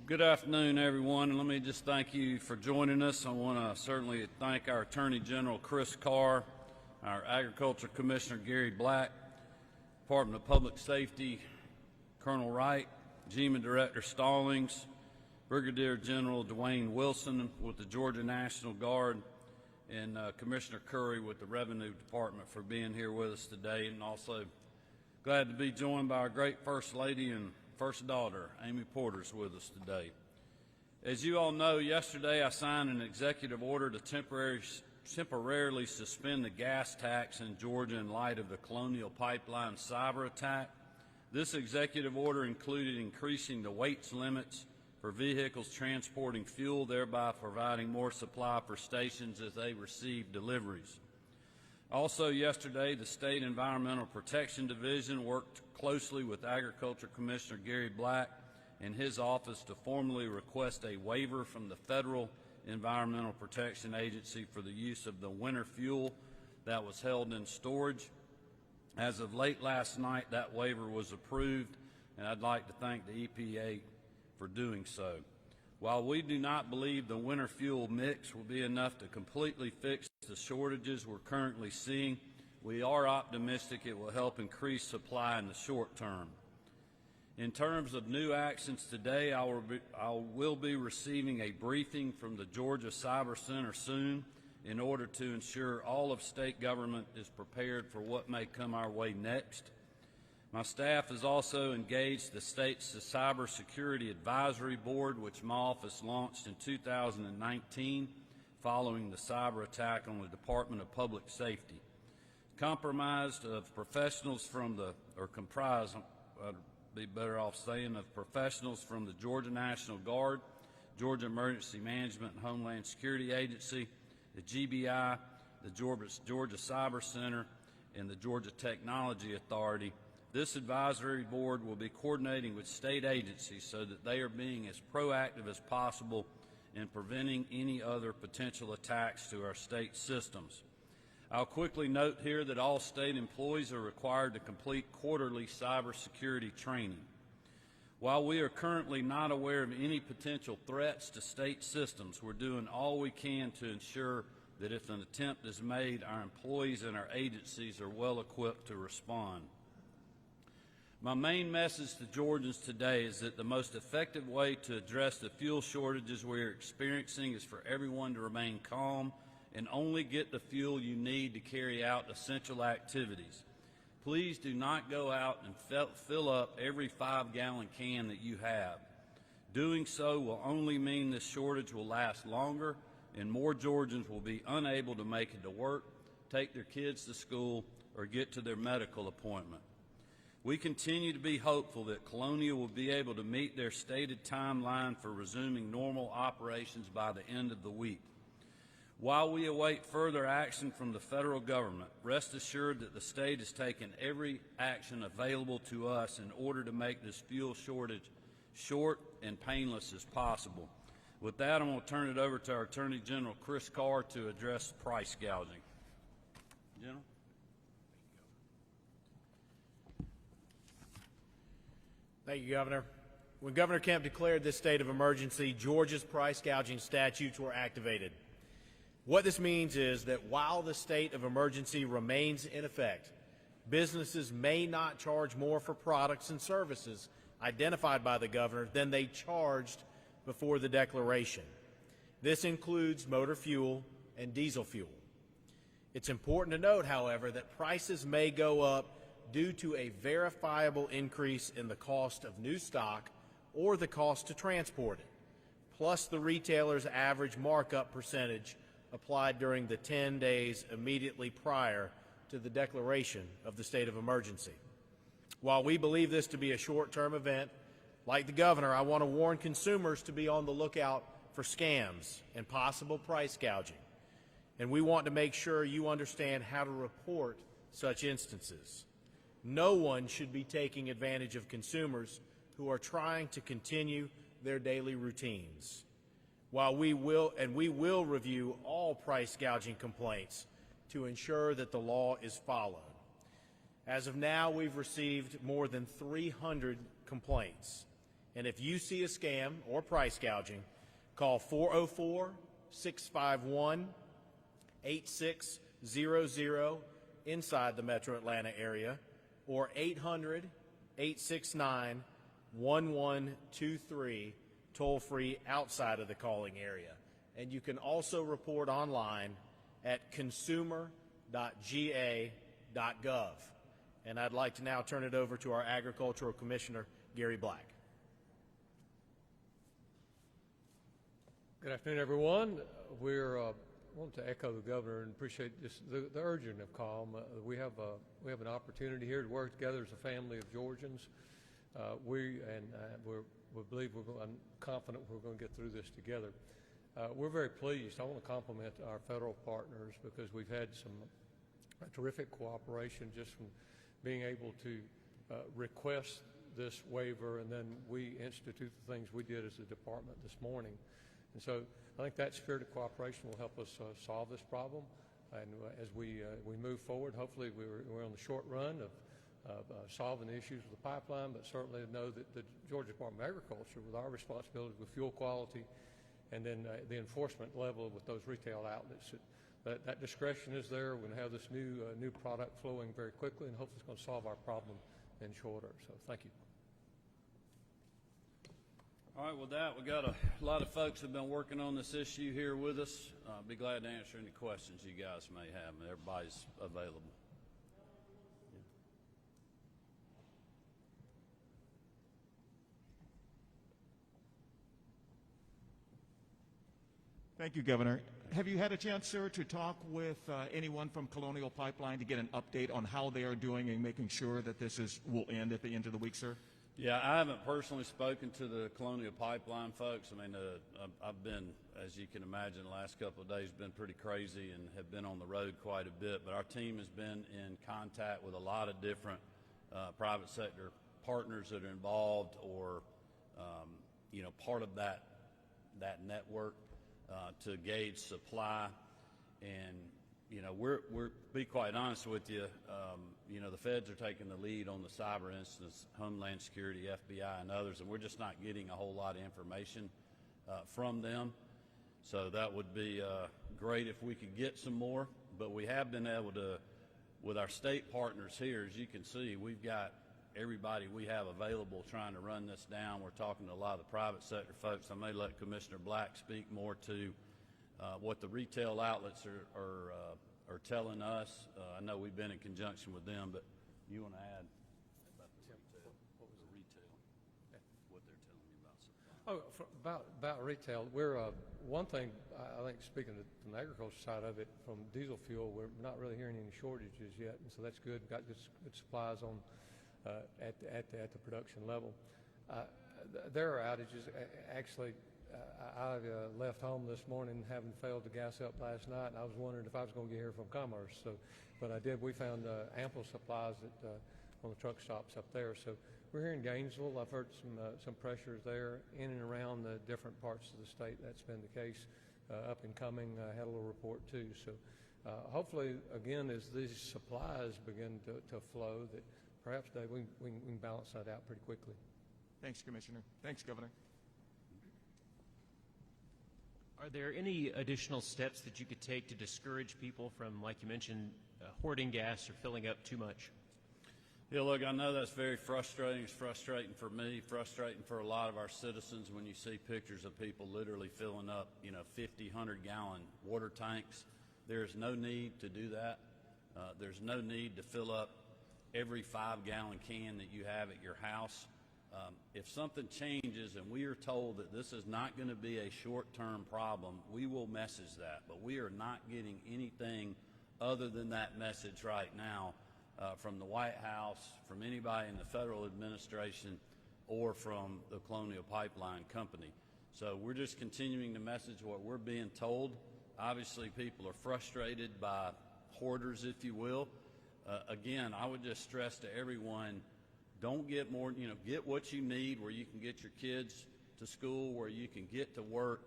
Good afternoon, everyone, and let me just thank you for joining us. I want to certainly thank our Attorney General Chris Carr, our Agriculture Commissioner Gary Black, Department of Public Safety Colonel Wright, GEMA Director Stallings, Brigadier General Dwayne Wilson with the Georgia National Guard, and Commissioner Curry with the Revenue Department for being here with us today, and also glad to be joined by our great First Lady and First Daughter, Amy Porter's with us today. As you all know, yesterday I signed an executive order to temporarily suspend the gas tax in Georgia in light of the Colonial Pipeline cyber attack. This executive order included increasing the weight limits for vehicles transporting fuel, thereby providing more supply for stations as they receive deliveries. Also yesterday, the State Environmental Protection Division worked closely with Agriculture Commissioner Gary Black and his office to formally request a waiver from the Federal Environmental Protection Agency for the use of the winter fuel that was held in storage. As of late last night, that waiver was approved, and I'd like to thank the EPA for doing so. While we do not believe the winter fuel mix will be enough to completely fix the shortages we're currently seeing, we are optimistic it will help increase supply in the short term. In terms of new actions today, I will be receiving a briefing from the Georgia Cyber Center soon in order to ensure all of state government is prepared for what may come our way next. My staff has also engaged the state's Cybersecurity Advisory Board, which my office launched in 2019 following the cyber attack on the Department of Public Safety. Comprised of professionals from the Georgia National Guard, Georgia Emergency Management and Homeland Security Agency, the GBI, the Georgia Cyber Center, and the Georgia Technology Authority. This advisory board will be coordinating with state agencies so that they are being as proactive as possible in preventing any other potential attacks to our state systems. I'll quickly note here that all state employees are required to complete quarterly cybersecurity training. While we are currently not aware of any potential threats to state systems, we're doing all we can to ensure that if an attempt is made, our employees and our agencies are well equipped to respond. My main message to Georgians today is that the most effective way to address the fuel shortages we are experiencing is for everyone to remain calm and only get the fuel you need to carry out essential activities. Please do not go out and fill up every 5-gallon can that you have. Doing so will only mean this shortage will last longer and more Georgians will be unable to make it to work, take their kids to school, or get to their medical appointment. We continue to be hopeful that Colonial will be able to meet their stated timeline for resuming normal operations by the end of the week. While we await further action from the federal government, rest assured that the state has taken every action available to us in order to make this fuel shortage short and painless as possible. With that, I'm going to turn it over to our Attorney General Chris Carr to address price gouging. General? Thank you, Governor. When Governor Kemp declared this state of emergency, Georgia's price gouging statutes were activated. What this means is that while the state of emergency remains in effect, businesses may not charge more for products and services identified by the governor than they charged before the declaration. This includes motor fuel and diesel fuel. It's important to note, however, that prices may go up due to a verifiable increase in the cost of new stock or the cost to transport it, plus the retailer's average markup percentage applied during the 10 days immediately prior to the declaration of the state of emergency. While we believe this to be a short-term event, like the governor, I want to warn consumers to be on the lookout for scams and possible price gouging, and we want to make sure you understand how to report such instances. No one should be taking advantage of consumers who are trying to continue their daily routines. While we will review all price gouging complaints to ensure that the law is followed. As of now, we've received more than 300 complaints, And if you see a scam or price gouging, call 404-651-8600 inside the Metro Atlanta area or 800-869-1123 toll-free outside of the calling area. And you can also report online at consumer.ga.gov. And I'd like to now turn it over to our Agricultural Commissioner, Gary Black. Good afternoon, everyone. We're want to echo the governor and appreciate this, the urgent of call. We have an opportunity here to work together as a family of Georgians. We believe I'm confident we're going to get through this together. We're very pleased. I want to compliment our federal partners because we've had some terrific cooperation just from being able to request this waiver, and then we institute the things we did as a department this morning. And so I think that spirit of cooperation will help us solve this problem. And as we move forward, hopefully we're on the short run of solving the issues with the pipeline, but certainly know that the Georgia Department of Agriculture, with our responsibility with fuel quality and then the enforcement level with those retail outlets, that discretion is there. We're going to have this new product flowing very quickly, and hopefully it's going to solve our problem in short order. So thank you. All right, with that, we got a lot of folks have been working on this issue here with us. Be glad to answer any questions you guys may have, and everybody's available. Thank you, Governor. Have you had a chance, sir, to talk with anyone from Colonial Pipeline to get an update on how they are doing and making sure that this will end at the end of the week, sir? Yeah, I haven't personally spoken to the Colonial Pipeline folks. I mean, I've been, as you can imagine, the last couple of days been pretty crazy and have been on the road quite a bit. But our team has been in contact with a lot of different private sector partners that are involved or, part of that network to gauge supply. And, we're be quite honest with you, the feds are taking the lead on the cyber incidents, Homeland Security, FBI, and others, and we're just not getting a whole lot of information from them. So that would be great if we could get some more, but we have been able to, with our state partners here, as you can see, we've got everybody we have available trying to run this down. We're talking to a lot of the private sector folks. I may let Commissioner Black speak more to what the retail outlets are telling us. I know we've been in conjunction with them, but you want to add about the retail? What was the retail? What they're telling you about supply? About retail, we're one thing I think, speaking from the agriculture side of it, from diesel fuel, we're not really hearing any shortages yet, and so that's good. Got good supplies on at the production level. There are outages. Actually, I left home this morning having failed to gas up last night, and I was wondering if I was going to get here from Commerce. So, but I did. We found ample supplies on the truck stops up there. So we're here in Gainesville. I've heard some pressures there in and around the different parts of the state. That's been the case. Up and coming, I had a little report too. So hopefully, again, as these supplies begin to flow, that perhaps we can balance that out pretty quickly. Thanks, Commissioner. Thanks, Governor. Are there any additional steps that you could take to discourage people from, like you mentioned, hoarding gas or filling up too much? Yeah, look, I know that's very frustrating. It's frustrating for me, frustrating for a lot of our citizens when you see pictures of people literally filling up, 50, 100-gallon water tanks. There's no need to do that. There's no need to fill up every 5-gallon can that you have at your house. If something changes and we are told that this is not going to be a short-term problem, we will message that. But we are not getting anything other than that message right now from the White House, from anybody in the federal administration, or from the Colonial Pipeline Company. So we're just continuing to message what we're being told. Obviously, people are frustrated by hoarders, if you will. Again, I would just stress to everyone, don't get more, get what you need where you can get your kids to school, where you can get to work,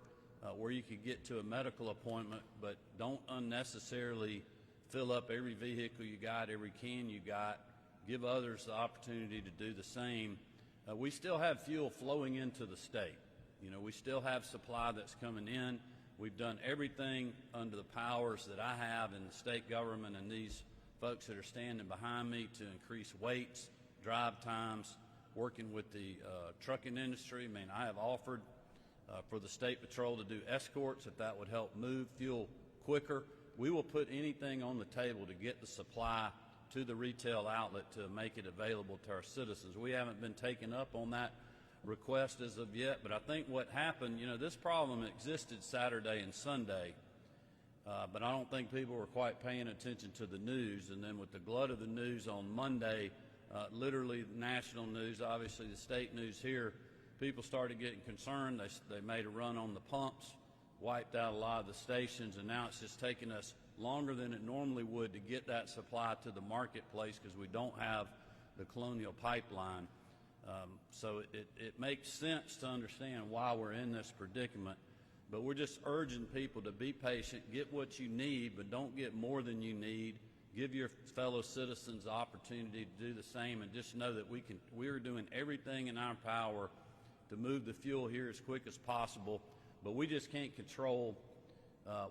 where you can get to a medical appointment, but don't unnecessarily fill up every vehicle you got, every can you got. Give others the opportunity to do the same. we still have fuel flowing into the state. You know, we still have supply that's coming in. We've done everything under the powers that I have in the state government and these folks that are standing behind me to increase weights, drive times, working with the trucking industry. I mean, I have offered for the State Patrol to do escorts if that would help move fuel quicker. We will put anything on the table to get the supply to the retail outlet to make it available to our citizens. We haven't been taken up on that request as of yet, but I think what happened, you know, this problem existed Saturday and Sunday, but I don't think people were quite paying attention to the news. And then with the glut of the news on Monday, literally national news, obviously the state news here, people started getting concerned. They made a run on the pumps, wiped out a lot of the stations, and now it's just taking us longer than it normally would to get that supply to the marketplace because we don't have the Colonial Pipeline. So it makes sense to understand why we're in this predicament, but we're just urging people to be patient, get what you need, but don't get more than you need. Give your fellow citizens the opportunity to do the same, and just know that we're doing everything in our power to move the fuel here as quick as possible, but we just can't control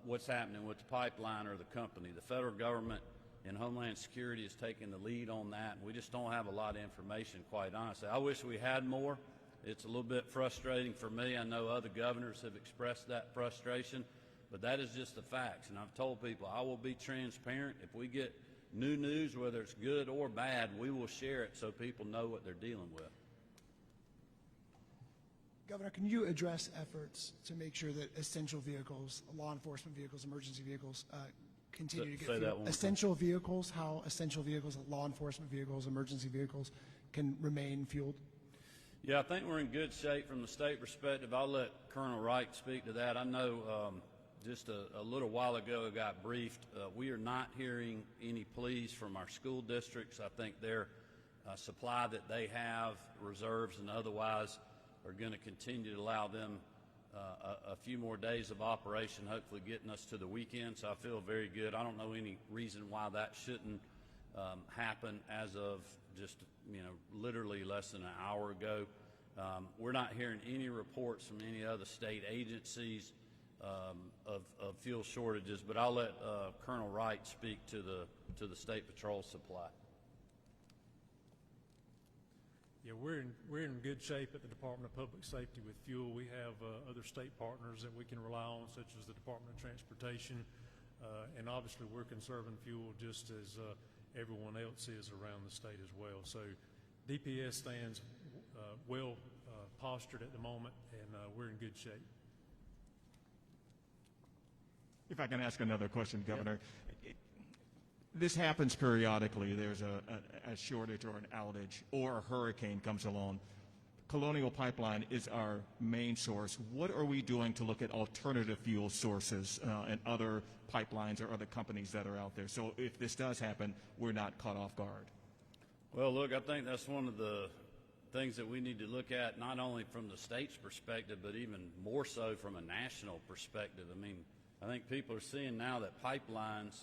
what's happening with the pipeline or the company. The federal government and Homeland Security is taking the lead on that, and we just don't have a lot of information, quite honestly. I wish we had more. It's a little bit frustrating for me. I know other governors have expressed that frustration, but that is just the facts. And I've told people I will be transparent. If we get new news, whether it's good or bad, we will share it so people know what they're dealing with. Governor, can you address efforts to make sure that essential vehicles, law enforcement vehicles, emergency vehicles, continue to get Say that fuel? one more time. Essential vehicles, how essential vehicles, law enforcement vehicles, emergency vehicles can remain fueled? Yeah, I think we're in good shape from the state perspective. I'll let Colonel Wright speak to that. I know just a little while ago I got briefed. We are not hearing any pleas from our school districts. I think their supply that they have, reserves and otherwise, are going to continue to allow them a few more days of operation, hopefully getting us to the weekend. So I feel very good. I don't know any reason why that shouldn't happen as of just, literally less than an hour ago. We're not hearing any reports from any other state agencies of fuel shortages, but I'll let Colonel Wright speak to the State Patrol supply. Yeah, we're in good shape at the Department of Public Safety with fuel. We have other state partners that we can rely on, such as the Department of Transportation, and obviously we're conserving fuel just as everyone else is around the state as well. So DPS stands well postured at the moment, and we're in good shape. If I can ask another question, Governor. This happens periodically. There's a shortage or an outage or a hurricane comes along. Colonial Pipeline is our main source. What are we doing to look at alternative fuel sources and other pipelines or other companies that are out there? So if this does happen, we're not caught off guard. Well, look, I think that's one of the things that we need to look at, not only from the state's perspective, but even more so from a national perspective. I mean, I think people are seeing now that pipelines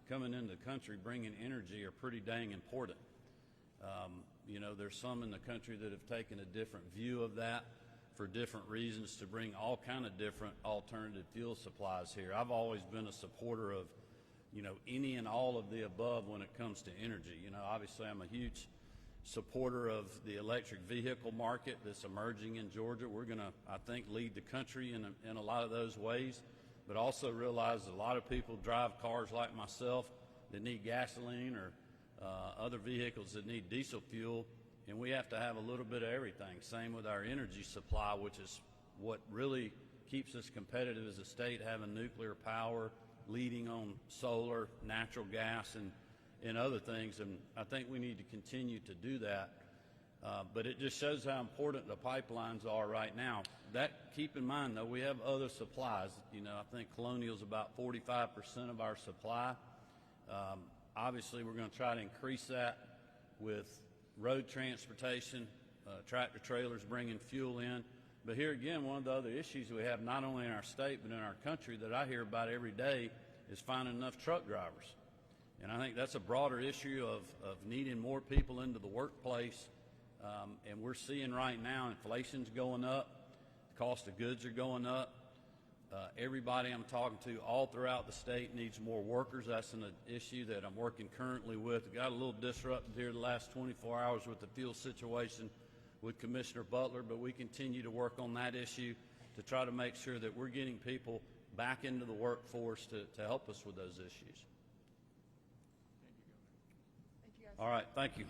coming into the country bringing energy are pretty dang important. There's some in the country that have taken a different view of that for different reasons to bring all kind of different alternative fuel supplies here. I've always been a supporter of, any and all of the above when it comes to energy. Obviously I'm a huge supporter of the electric vehicle market that's emerging in Georgia. We're going to, I think, lead the country in a lot of those ways, but also realize a lot of people drive cars like myself that need gasoline or other vehicles that need diesel fuel, and we have to have a little bit of everything. Same with our energy supply, which is what really keeps us competitive as a state, having nuclear power, leading on solar, natural gas, and other things, and I think we need to continue to do that. But it just shows how important the pipelines are right now. Keep in mind, though, we have other supplies. I think Colonial's about 45% of our supply. Obviously, we're going to try to increase that with road transportation, tractor trailers bringing fuel in. But here again, one of the other issues we have, not only in our state but in our country, that I hear about every day is finding enough truck drivers. And I think that's a broader issue of needing more people into the workplace And we're seeing right now inflation's going up, the cost of goods are going up. Everybody I'm talking to all throughout the state needs more workers. That's an issue that I'm working currently with. Got a little disrupted here the last 24 hours with the fuel situation with Commissioner Butler, but we continue to work on that issue to try to make sure that we're getting people back into the workforce to help us with those issues. Thank you, guys. All right, thank you.